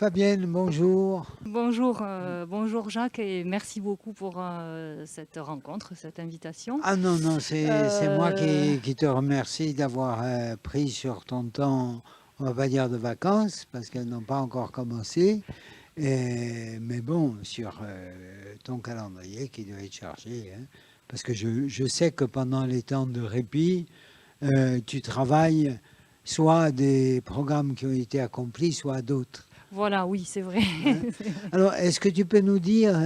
Fabienne, bonjour. Bonjour Jacques et merci beaucoup pour cette rencontre, cette invitation. Ah non, non, c'est moi Euh, qui te remercie d'avoir pris sur ton temps, on va pas dire de vacances, parce qu'elles n'ont pas encore commencé, mais bon, sur ton calendrier qui doit être chargé, hein, parce que je sais que pendant les temps de répit, tu travailles soit à des programmes qui ont été accomplis, soit à d'autres. voilà, oui, c'est vrai. Hein. Alors, est-ce que tu peux nous dire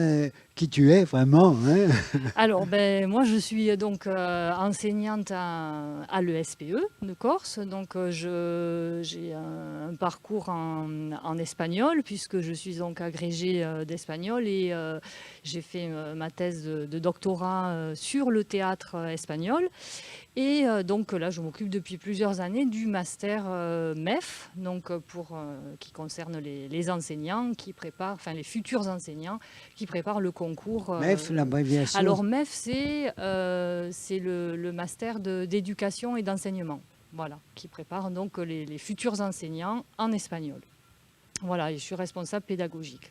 qui tu es vraiment, hein? Alors, ben, moi, je suis donc enseignante à l'ESPE de Corse. Donc, j'ai un parcours en espagnol, puisque je suis donc agrégée d'espagnol et j'ai fait ma thèse de doctorat sur le théâtre espagnol. Et donc là, je m'occupe depuis plusieurs années du master MEF, donc qui concerne les enseignants qui préparent, enfin les futurs enseignants qui préparent le concours. MEF, l'abréviation. Alors MEF, c'est le master d'éducation et d'enseignement, voilà, qui prépare donc les futurs enseignants en espagnol. Voilà, et je suis responsable pédagogique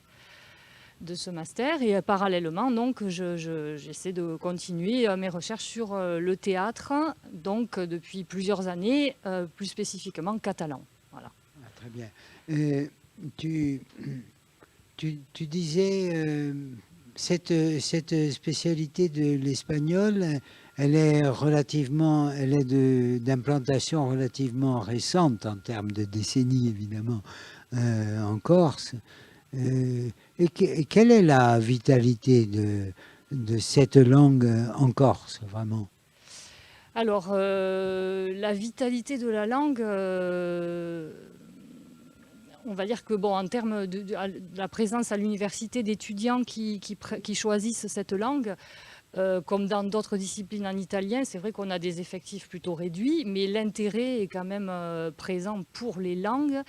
de ce master. Et parallèlement, donc, j'essaie de continuer mes recherches sur le théâtre, donc depuis plusieurs années, plus spécifiquement catalan. Voilà. Ah, très bien. Euh, tu, tu disais, cette spécialité de l'espagnol, elle est d'implantation relativement récente en termes de décennies, évidemment, en Corse. Et quelle est la vitalité de cette langue en Corse, vraiment? Alors, la vitalité de la langue, on va dire que, bon, en termes de la présence à l'université d'étudiants qui choisissent cette langue, comme dans d'autres disciplines en italien, c'est vrai qu'on a des effectifs plutôt réduits, mais l'intérêt est quand même présent pour les langues.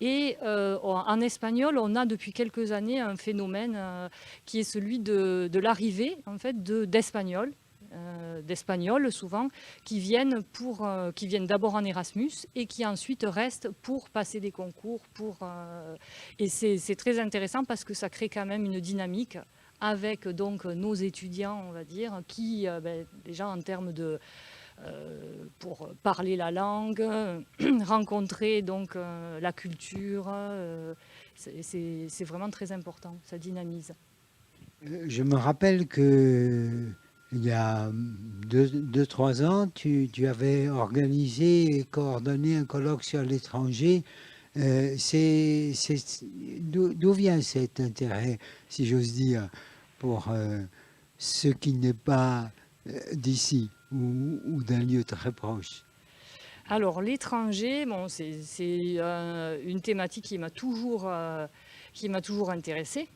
Et en espagnol, on a depuis quelques années un phénomène qui est celui de l'arrivée en fait, d'Espagnols souvent, qui viennent d'abord en Erasmus et qui ensuite restent pour passer des concours. Et c'est très intéressant parce que ça crée quand même une dynamique avec donc nos étudiants, on va dire, qui, déjà en termes pour parler la langue, rencontrer donc la culture, c'est vraiment très important, ça dynamise. Je me rappelle que il y a trois ans, tu avais organisé et coordonné un colloque sur l'étranger. D'où vient cet intérêt, si j'ose dire, pour ce qui n'est pas d'ici ou d'un lieu très proche? Alors l'étranger, bon, c'est une thématique qui m'a toujours intéressée.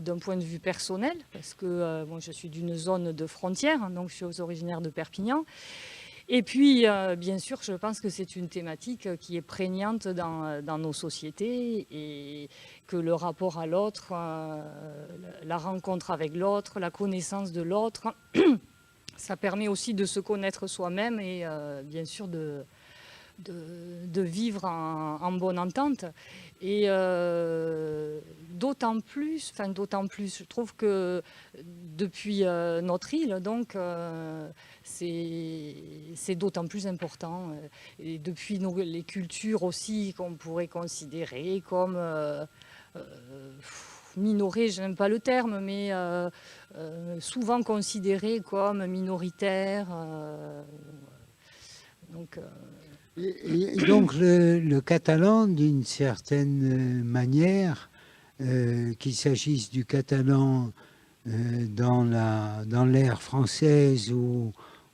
D'un point de vue personnel, parce que bon, je suis d'une zone de frontière, hein, donc je suis originaire de Perpignan. Et puis, bien sûr, je pense que c'est une thématique qui est prégnante dans nos sociétés et que le rapport à l'autre, la rencontre avec l'autre, la connaissance de l'autre, ça permet aussi de se connaître soi-même et bien sûr de vivre en bonne entente. Et d'autant plus, je trouve que depuis notre île, donc, c'est d'autant plus important. Et depuis les cultures aussi qu'on pourrait considérer comme minorées, je n'aime pas le terme, mais souvent considérées comme minoritaires. Donc, Et donc le catalan, d'une certaine manière, qu'il s'agisse du catalan dans l'ère française ou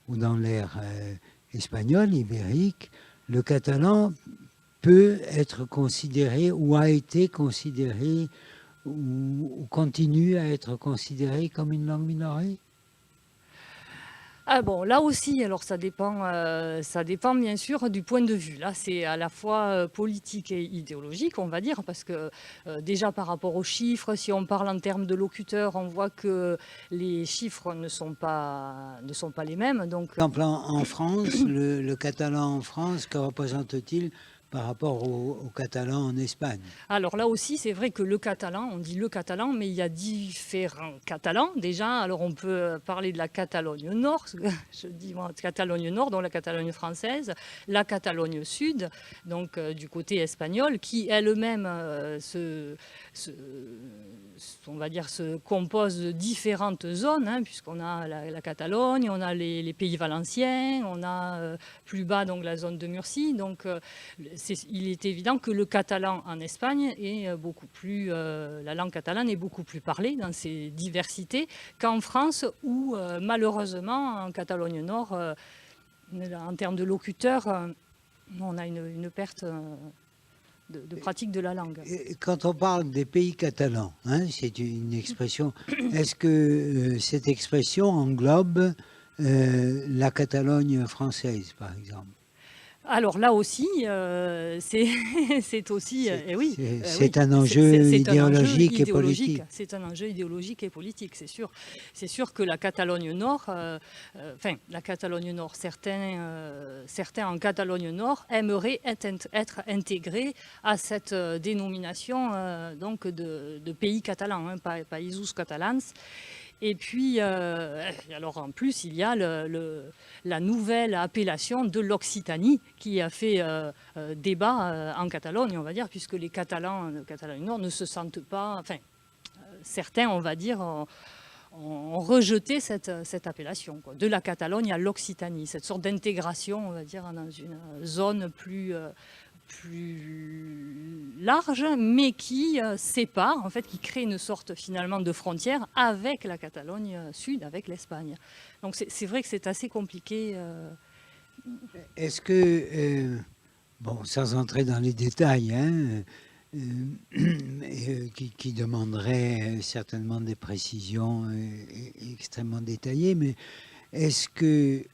dans l'ère espagnole, ibérique, le catalan peut être considéré ou a été considéré ou continue à être considéré comme une langue minorée? ah bon, là aussi, alors ça dépend bien sûr du point de vue. Là, c'est à la fois politique et idéologique, on va dire, parce que déjà par rapport aux chiffres, si on parle en termes de locuteurs, on voit que les chiffres ne sont pas les mêmes. Donc, Par exemple, en France, le catalan en France, que représente-t-il par rapport aux Catalans en Espagne. Alors là aussi, c'est vrai que le catalan, on dit le catalan, mais il y a différents catalans déjà. Alors on peut parler de la Catalogne Nord, je dis moi, Catalogne Nord, donc la Catalogne française, la Catalogne Sud, donc du côté espagnol, qui elle-même on va dire, se compose de différentes zones, hein, puisqu'on a la Catalogne, on a les pays valenciens, on a plus bas donc la zone de Murcie. Donc il est évident que le catalan en Espagne est beaucoup plus, la langue catalane est beaucoup plus parlée dans ses diversités qu'en France, où malheureusement en Catalogne Nord, en termes de locuteurs, on a une perte de pratique de la langue. Et quand on parle des pays catalans, hein, c'est une expression, est-ce que cette expression englobe la Catalogne française, par exemple? Alors là aussi, c'est aussi, oui, c'est un enjeu idéologique et politique. C'est un enjeu idéologique et politique, c'est sûr. C'est sûr que la Catalogne Nord, la Catalogne Nord, certains en Catalogne Nord aimeraient être intégrés à cette dénomination donc de pays catalans, hein, Països Catalans. Et puis, alors en plus, il y a la nouvelle appellation de l'Occitanie qui a fait débat en Catalogne, on va dire, puisque les Catalans de Catalogne Nord ne se sentent pas, enfin, certains, on va dire, ont rejeté cette appellation, quoi, de la Catalogne à l'Occitanie, cette sorte d'intégration, on va dire, dans une zone plus large, mais qui sépare, en fait, qui crée une sorte finalement de frontière avec la Catalogne Sud, avec l'Espagne. Donc c'est vrai que c'est assez compliqué. Est-ce que, bon, sans entrer dans les détails, hein, qui demanderait certainement des précisions extrêmement détaillées, mais est-ce que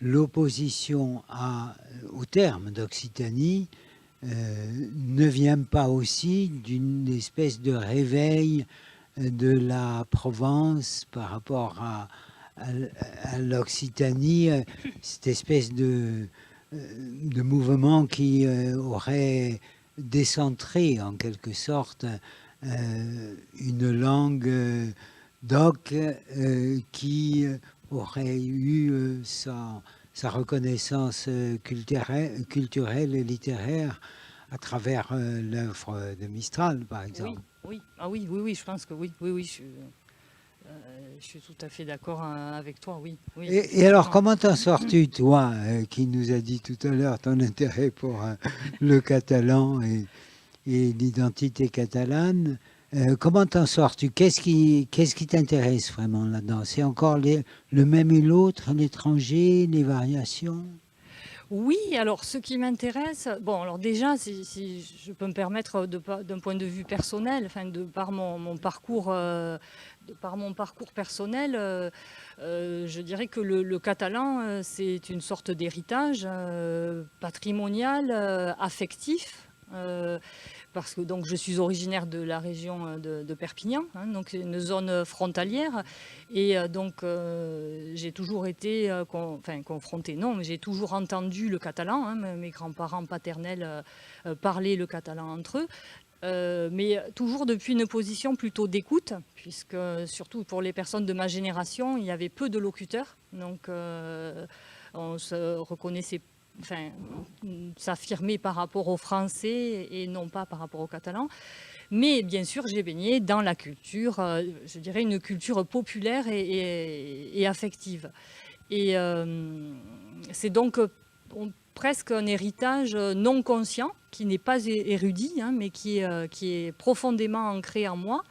l'opposition au terme d'Occitanie ne vient pas aussi d'une espèce de réveil de la Provence par rapport à l'Occitanie, cette espèce de mouvement qui aurait décentré en quelque sorte une langue d'oc qui aurait eu sa reconnaissance culturelle et littéraire à travers l'œuvre de Mistral, par exemple. Oui, je pense que oui, je suis tout à fait d'accord avec toi, oui. Et alors, comment t'en sors-tu, toi, qui nous a dit tout à l'heure ton intérêt pour le catalan et l'identité catalane? Comment t'en sors-tu? Qu'est-ce qui t'intéresse vraiment là-dedans? C'est encore le même et l'autre, l'étranger, les variations? Oui, alors ce qui m'intéresse, bon, alors déjà, si je peux me permettre, d'un point de vue personnel, enfin, de par mon parcours, personnel, je dirais que le catalan, c'est une sorte d'héritage patrimonial, affectif. Parce que donc, je suis originaire de la région de Perpignan, hein, donc c'est une zone frontalière. Et donc, j'ai toujours été confrontée, non, mais j'ai toujours entendu le catalan. Hein, mes grands-parents paternels parlaient le catalan entre eux. Mais toujours depuis une position plutôt d'écoute, puisque surtout pour les personnes de ma génération, il y avait peu de locuteurs. Donc, on se reconnaissait, enfin, s'affirmer par rapport aux Français et non pas par rapport aux Catalans. Mais bien sûr, j'ai baigné dans la culture, je dirais une culture populaire et affective. Et c'est donc presque un héritage non conscient, qui n'est pas érudit, hein, mais qui est profondément ancré en moi.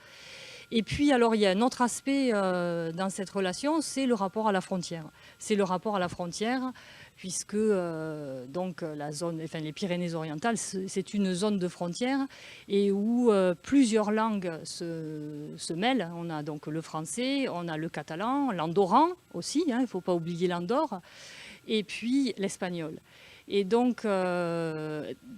Et puis, alors, il y a un autre aspect dans cette relation, c'est le rapport à la frontière. C'est le rapport à la frontière, puisque donc la zone, enfin, les Pyrénées-Orientales, c'est une zone de frontière et où plusieurs langues se mêlent. On a donc le français, on a le catalan, l'andorran aussi, hein, il ne faut pas oublier l'Andorre, et puis l'espagnol. Et donc,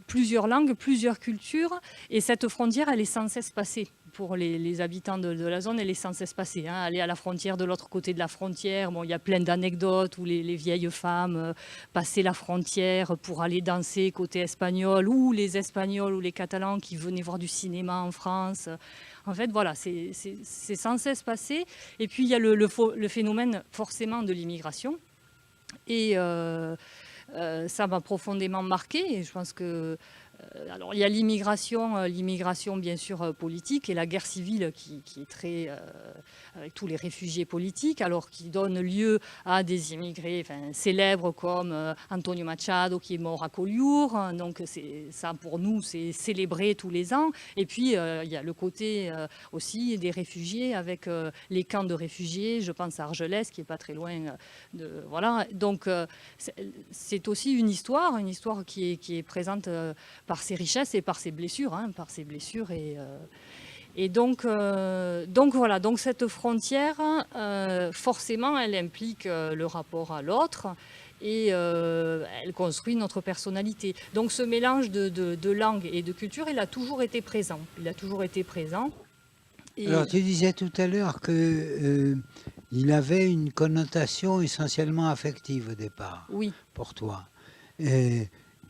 plusieurs langues, plusieurs cultures, et cette frontière, elle est sans cesse passée. pour les habitants de la zone, elle est sans cesse passée. Hein. Aller à la frontière, de l'autre côté de la frontière, bon, il y a plein d'anecdotes où les vieilles femmes passaient la frontière pour aller danser côté espagnol, ou les Espagnols ou les Catalans qui venaient voir du cinéma en France. En fait, voilà, c'est sans cesse passé. Et puis, il y a le phénomène forcément de l'immigration. Et ça m'a profondément marqué. Et je pense que alors, il y a l'immigration bien sûr politique et la guerre civile qui est très avec tous les réfugiés politiques, alors qui donne lieu à des immigrés célèbres comme Antonio Machado qui est mort à Collioure. Donc ça pour nous c'est célébré tous les ans. Et puis il y a le côté aussi des réfugiés avec les camps de réfugiés. Je pense à Argelès qui est pas très loin de voilà. Donc c'est aussi une histoire qui est présente par ses richesses et par ses blessures, et donc voilà, donc cette frontière, forcément, elle implique le rapport à l'autre et elle construit notre personnalité. Donc ce mélange de langue et de culture, il a toujours été présent. Et Alors, tu disais tout à l'heure que il avait une connotation essentiellement affective au départ, oui. pour toi.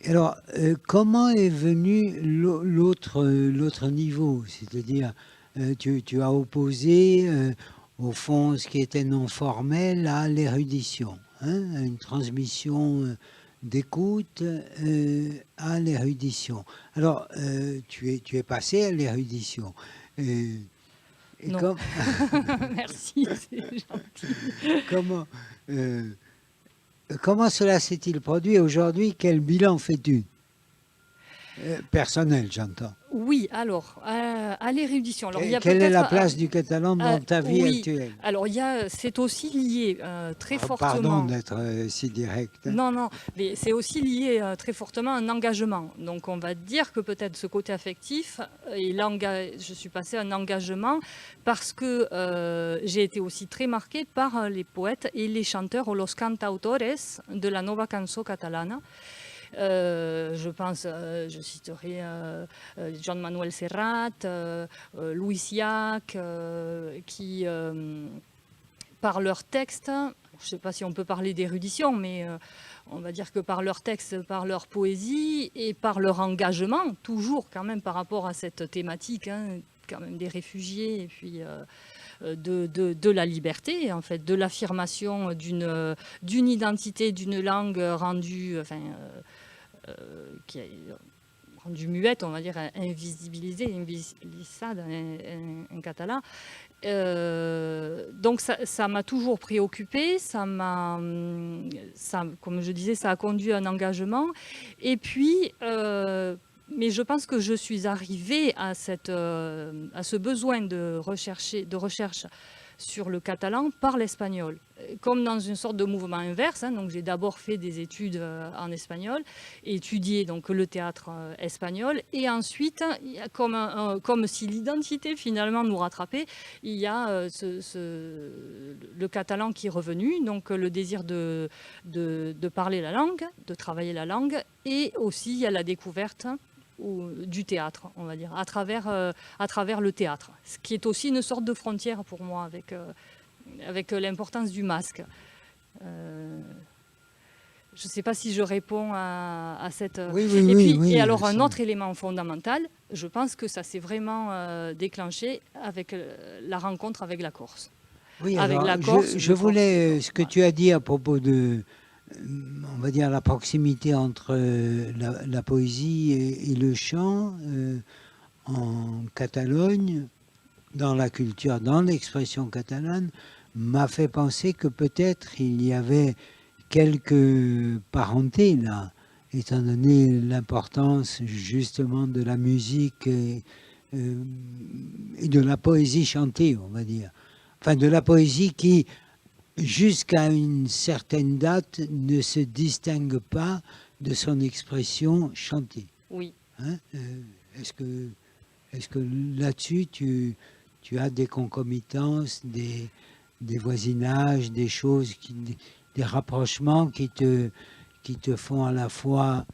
Alors, comment est venu l'autre niveau? C'est-à-dire, tu as opposé, au fond, ce qui était non formel à l'érudition, hein, à une transmission d'écoute à l'érudition. Alors, tu es passé à l'érudition. Et Non. Merci, c'est gentil. Comment cela s'est-il produit aujourd'hui? Quel bilan fais-tu? Personnel, j'entends. Oui, alors, à l'érudition. Quelle est la place du catalan dans ta vie actuelle? Alors, c'est aussi lié très fortement... Pardon d'être si direct. Hein. Non, mais c'est aussi lié très fortement à un engagement. Donc, on va dire que peut-être ce côté affectif, je suis passée à un engagement parce que j'ai été aussi très marquée par les poètes et les chanteurs, los cantautores de la Nova Cançó Catalana. Je pense, je citerai Joan Manuel Serrat, Louis Llach, qui, par leurs textes, je ne sais pas si on peut parler d'érudition, mais on va dire que par leurs textes, par leur poésie et par leur engagement, toujours quand même par rapport à cette thématique, hein, quand même des réfugiés et puis de la liberté, en fait, de l'affirmation d'une identité, d'une langue rendue, qui est rendue muette, on va dire, invisibilisée, invisibilisada en catalan. Donc ça m'a toujours préoccupée, comme je disais, ça a conduit à un engagement. Et puis, mais je pense que je suis arrivée à ce besoin de recherche sur le catalan par l'espagnol, comme dans une sorte de mouvement inverse. Hein, donc j'ai d'abord fait des études en espagnol, étudié donc le théâtre espagnol, et ensuite, comme si l'identité finalement nous rattrapait, il y a le catalan qui est revenu, donc le désir de parler la langue, de travailler la langue, et aussi il y a la découverte du théâtre, on va dire, à travers le théâtre, ce qui est aussi une sorte de frontière pour moi avec l'importance du masque. Je ne sais pas si je réponds à cette... Oui, et alors un autre élément fondamental, je pense que ça s'est vraiment déclenché avec la rencontre avec la Corse. Oui, avec alors, la Corse, je voulais, ce que tu as dit à propos de, on va dire, la proximité entre la poésie et le chant en Catalogne, dans la culture, dans l'expression catalane, m'a fait penser que peut-être il y avait quelques parentés là, étant donné l'importance justement de la musique et de la poésie chantée, on va dire. Enfin, de la poésie qui, jusqu'à une certaine date, ne se distingue pas de son expression chantée. Oui. Hein, est-ce que là-dessus, tu as des concomitances, des voisinages, des choses, des rapprochements qui te font à la fois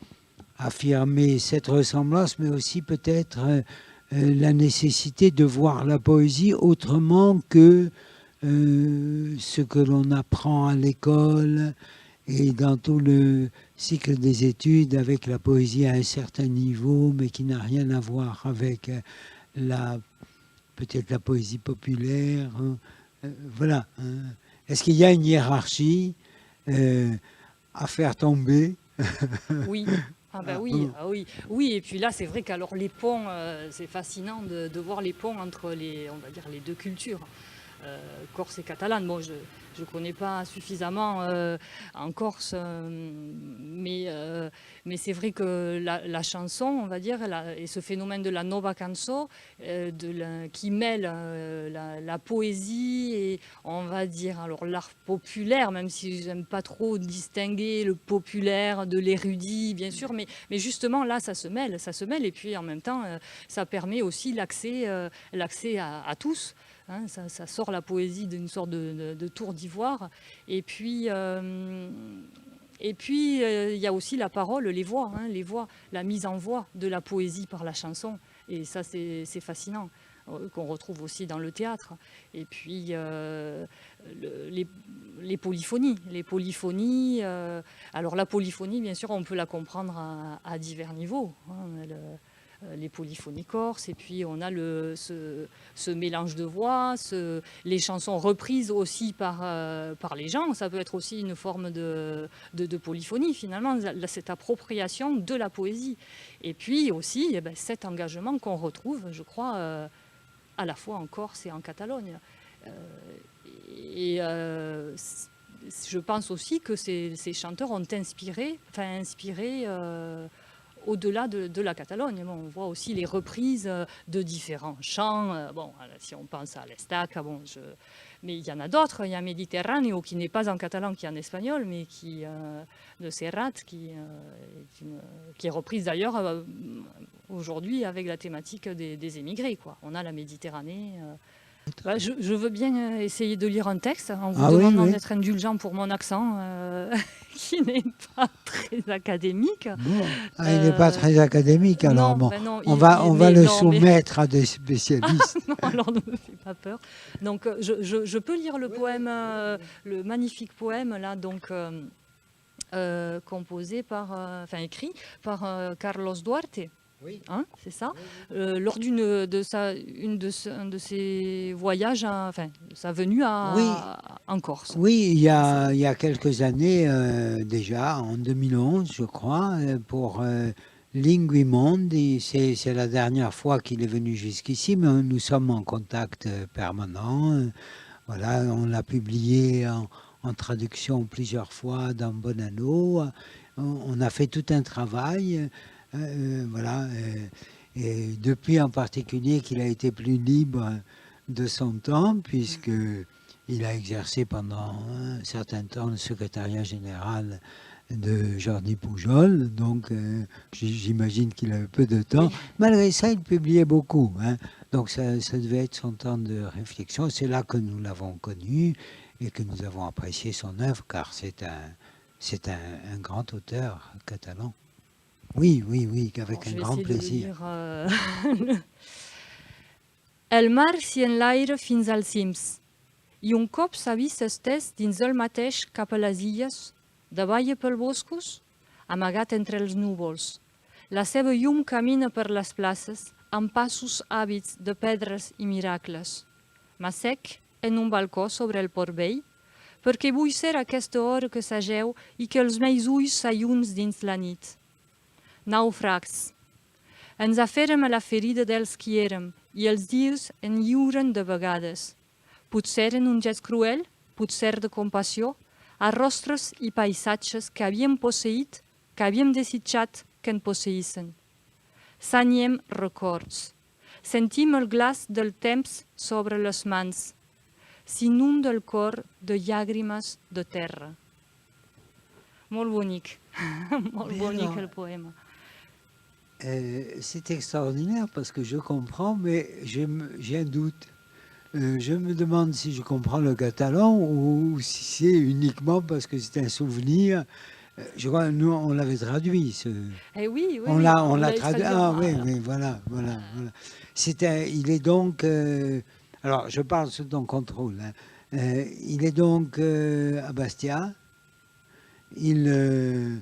affirmer cette ressemblance, mais aussi peut-être la nécessité de voir la poésie autrement que ce que l'on apprend à l'école et dans tout le cycle des études avec la poésie à un certain niveau, mais qui n'a rien à voir avec peut-être la poésie populaire. Hein. Voilà. Hein. Est-ce qu'il y a une hiérarchie à faire tomber? Oui. Ah ben oui, ah oui, oui. Et puis là, c'est vrai qu'alors les ponts, c'est fascinant de voir les ponts entre on va dire les deux cultures, corse et catalane. Bon, je ne connais pas suffisamment en Corse, mais c'est vrai que la chanson, on va dire, et ce phénomène de la nova canso, qui mêle la poésie et, on va dire, alors l'art populaire, même si j'aime pas trop distinguer le populaire de l'érudit, bien sûr, mais justement là, ça se mêle, et puis en même temps, ça permet aussi l'accès à tous. Hein, ça sort la poésie d'une sorte de tour d'ivoire. Et puis, il y a aussi la parole, les voix, la mise en voix de la poésie par la chanson. Et ça, c'est fascinant, qu'on retrouve aussi dans le théâtre. Et puis, les polyphonies. Alors, la polyphonie, bien sûr, on peut la comprendre à divers niveaux. Hein, les polyphonies corses, et puis on a ce mélange de voix, les chansons reprises aussi par les gens. Ça peut être aussi une forme de polyphonie, finalement, cette appropriation de la poésie. Et puis aussi, eh ben, cet engagement qu'on retrouve, je crois, à la fois en Corse et en Catalogne. Je pense aussi que ces chanteurs ont inspiré au-delà de la Catalogne. Bon, on voit aussi les reprises de différents chants. Si on pense à l'Estaca, mais il y en a d'autres. Il y a Mediterráneo qui n'est pas en catalan, qui est en espagnol, mais de Serrat, qui est reprise d'ailleurs aujourd'hui avec la thématique des émigrés, quoi. On a la Méditerranée. Je veux bien essayer de lire un texte en vous demandant d'être indulgent pour mon accent qui n'est pas très académique. Bon, il n'est pas très académique, alors non, bon, ben non, on va le soumettre à des spécialistes. Non, alors ne me fais pas peur. Donc je peux lire le poème, le magnifique poème là, donc composé écrit par Carlos Duarte. Oui. Hein, c'est ça. Oui. Lors un de ses voyages, sa venue en Corse. Oui, il y a quelques années déjà, en 2011, je crois, pour Lingui Mondi. C'est la dernière fois qu'il est venu jusqu'ici, mais nous sommes en contact permanent. Voilà, on l'a publié en traduction plusieurs fois dans Bonanno. On a fait tout un travail. Voilà. Et depuis en particulier qu'il a été plus libre de son temps, puisqu'il a exercé pendant un certain temps le secrétariat général de Jordi Pujol, donc j'imagine qu'il avait peu de temps. Oui. Malgré ça, il publiait beaucoup. Hein. Donc ça devait être son temps de réflexion. C'est là que nous l'avons connu et que nous avons apprécié son œuvre, car c'est un grand auteur catalan. Oui, avec un grand plaisir. El mar s'hi enlaira fins als cims, i un cop s'ha vist estès dins el mateix cap a les illes, davall pel boscos, amagat entre els núvols. La seva llum camina per les places amb passos hàbits de pedres i miracles. M'assec en un balcó sobre el port vell, perquè vull ser aquesta hora que s'ageu i que els meus ulls s'alluns dins la nit. Naufrags. Ens aferrem a la ferida dels qui érem i els dies en lliuren de vegades. Potser en un gest cruel, potser de compassió, a rostres i paisatges que havíem posseït, que havíem desitjat que en posseïssen. Sanyem records. Sentim el glaç del temps sobre les mans. S'inunda el cor de llàgrimes de terra. Molt bonic. Molt bonic el poema. C'est extraordinaire parce que je comprends, mais j'ai un doute. Je me demande si je comprends le catalan ou si c'est uniquement parce que c'est un souvenir Je crois, nous, on l'avait traduit. Eh oui, oui, On oui, l'a l'avait traduit. traduit Ah oui, oui, voilà, voilà, voilà. Il est donc. Alors, je parle sous ton contrôle. Hein. Il est donc à Bastia. Il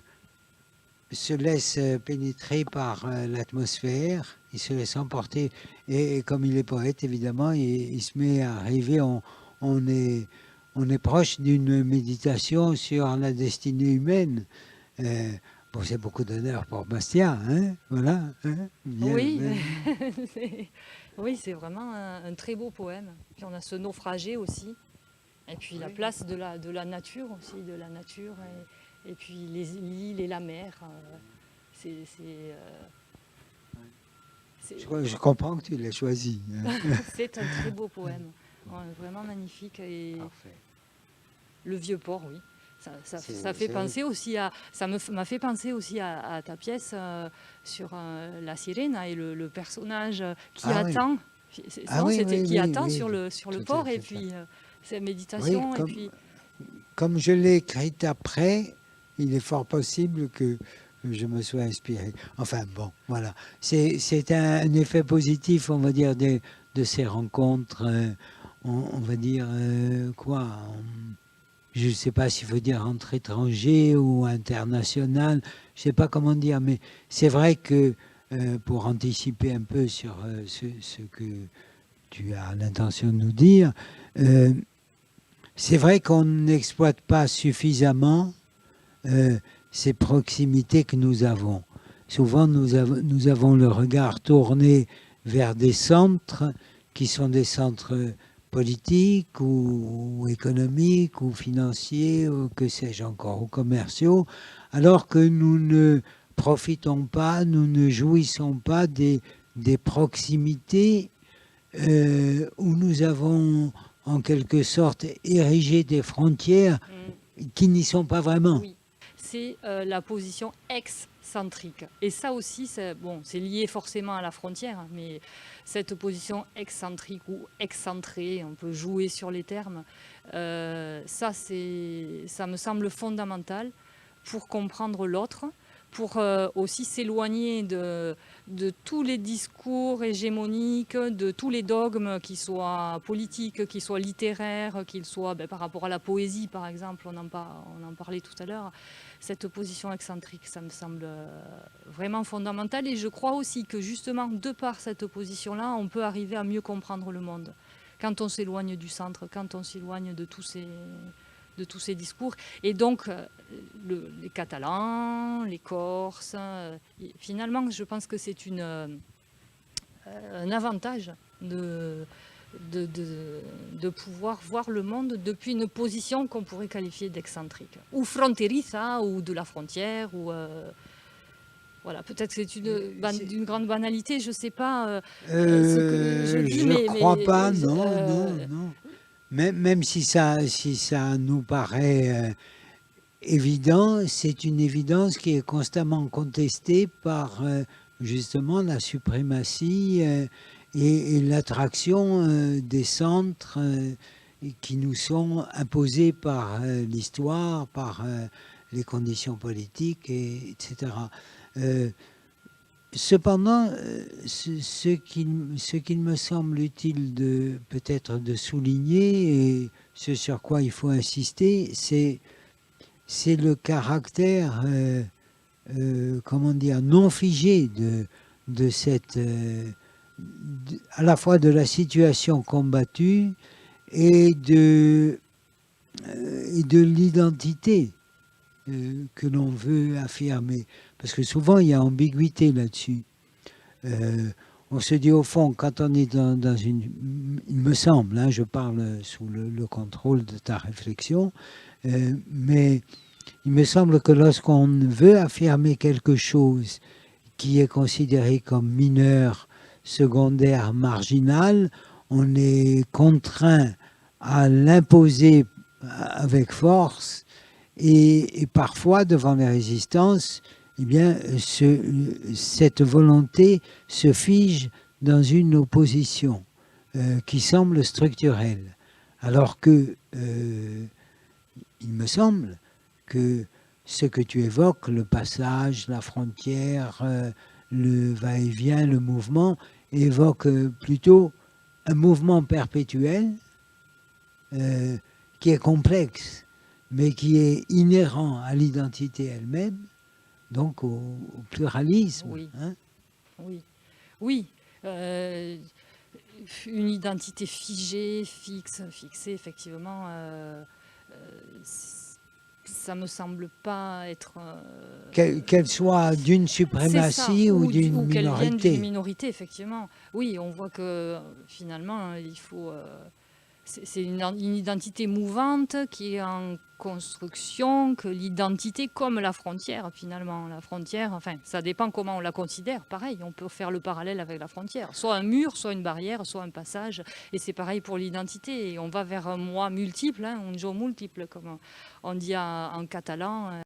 se laisse pénétrer par l'atmosphère. Il se laisse emporter. Et comme il est poète, évidemment, il se met à rêver. On est, on est proche d'une méditation sur la destinée humaine. Euh, bon, c'est beaucoup d'honneur pour Bastia, hein, voilà. Hein, bien, Oui, ben, oui, c'est vraiment un très beau poème. Puis on a ce naufragé aussi. Et puis la oui. place de la nature aussi, de la nature. Et puis l'île et la mer. C'est c'est- Je comprends que tu l'aies choisi. Hein. c'est un très beau poème. Ouais, vraiment magnifique. Et Parfait. le vieux port, oui. Ça fait C'est penser aussi à, m'a fait penser aussi à ta pièce sur la sirène et le personnage qui Ah oui, attend. ah Non, oui, c'était oui, qui oui, attend oui, sur le tout à port et fait. puis c'est Oui, méditation et puis comme je l'ai écrite après, il est fort possible que je me sois inspiré. Enfin bon, voilà. C'est un effet positif, on va dire, de ces rencontres, on va dire, quoi, je ne sais pas s'il faut dire entre étrangers ou international, je ne sais pas comment dire, mais c'est vrai que pour anticiper un peu sur ce que tu as l'intention de nous dire, euh, c'est vrai qu'on n'exploite pas suffisamment euh, ces proximités que nous avons. Souvent, nous avons le regard tourné vers des centres qui sont des centres politiques ou économiques ou financiers ou que sais-je encore, ou commerciaux, alors que nous ne profitons pas, nous ne jouissons pas des proximités où nous avons en quelque sorte érigé des frontières qui n'y sont pas vraiment. oui, c'est la position excentrique. Et ça aussi, c'est lié forcément à la frontière, hein, mais cette position excentrique ou excentrée, on peut jouer sur les termes, ça me semble fondamental pour comprendre l'autre, pour aussi s'éloigner de tous les discours hégémoniques, de tous les dogmes, qu'ils soient politiques, qu'ils soient littéraires, qu'ils soient par rapport à la poésie, par exemple, on en parlait tout à l'heure. Cette position excentrique, ça me semble vraiment fondamental. Et je crois aussi que justement, de par cette position-là, on peut arriver à mieux comprendre le monde. Quand on s'éloigne du centre, quand on s'éloigne de tous ces discours. Et donc, les Catalans, les Corses, finalement, je pense que c'est un avantage de pouvoir voir le monde depuis une position qu'on pourrait qualifier d'excentrique, ou fronteriza, ou de la frontière, ou... voilà, peut-être que c'est d'une grande banalité, je ne sais pas ce que je dis, Je ne crois pas, non, non, euh, non. Même si ça nous paraît évident, c'est une évidence qui est constamment contestée par justement la suprématie et l'attraction des centres qui nous sont imposés par l'histoire, par les conditions politiques, etc. Euh, Cependant, ce qu'il me semble utile peut-être de souligner et ce sur quoi il faut insister, c'est le caractère, comment dire, non figé de cette, à la fois de la situation combattue et de l'identité que l'on veut affirmer. Parce que souvent, il y a ambiguïté là-dessus. On se dit au fond, quand on est dans une... Il me semble, hein, je parle sous le contrôle de ta réflexion, mais il me semble que lorsqu'on veut affirmer quelque chose qui est considéré comme mineur, secondaire, marginal, on est contraint à l'imposer avec force et parfois, devant les résistances, eh bien, cette volonté se fige dans une opposition qui semble structurelle. Alors que, il me semble que ce que tu évoques, le passage, la frontière, le va-et-vient, le mouvement, évoque plutôt un mouvement perpétuel qui est complexe, mais qui est inhérent à l'identité elle-même, donc au pluralisme. Oui. Hein. Oui, oui. Une identité figée, fixée, effectivement, ça me semble pas être... Qu'elle soit d'une c'est ça, suprématie ou d'une qu'elle vienne d'une minorité. minorité, effectivement. Oui, on voit que finalement, il faut... c'est une identité mouvante qui est en construction, que l'identité comme la frontière finalement. La frontière, enfin, ça dépend comment on la considère. Pareil, on peut faire le parallèle avec la frontière. Soit un mur, soit une barrière, soit un passage. Et c'est pareil pour l'identité. Et on va vers un moi multiple, hein, un yo multiple, comme on dit en catalan.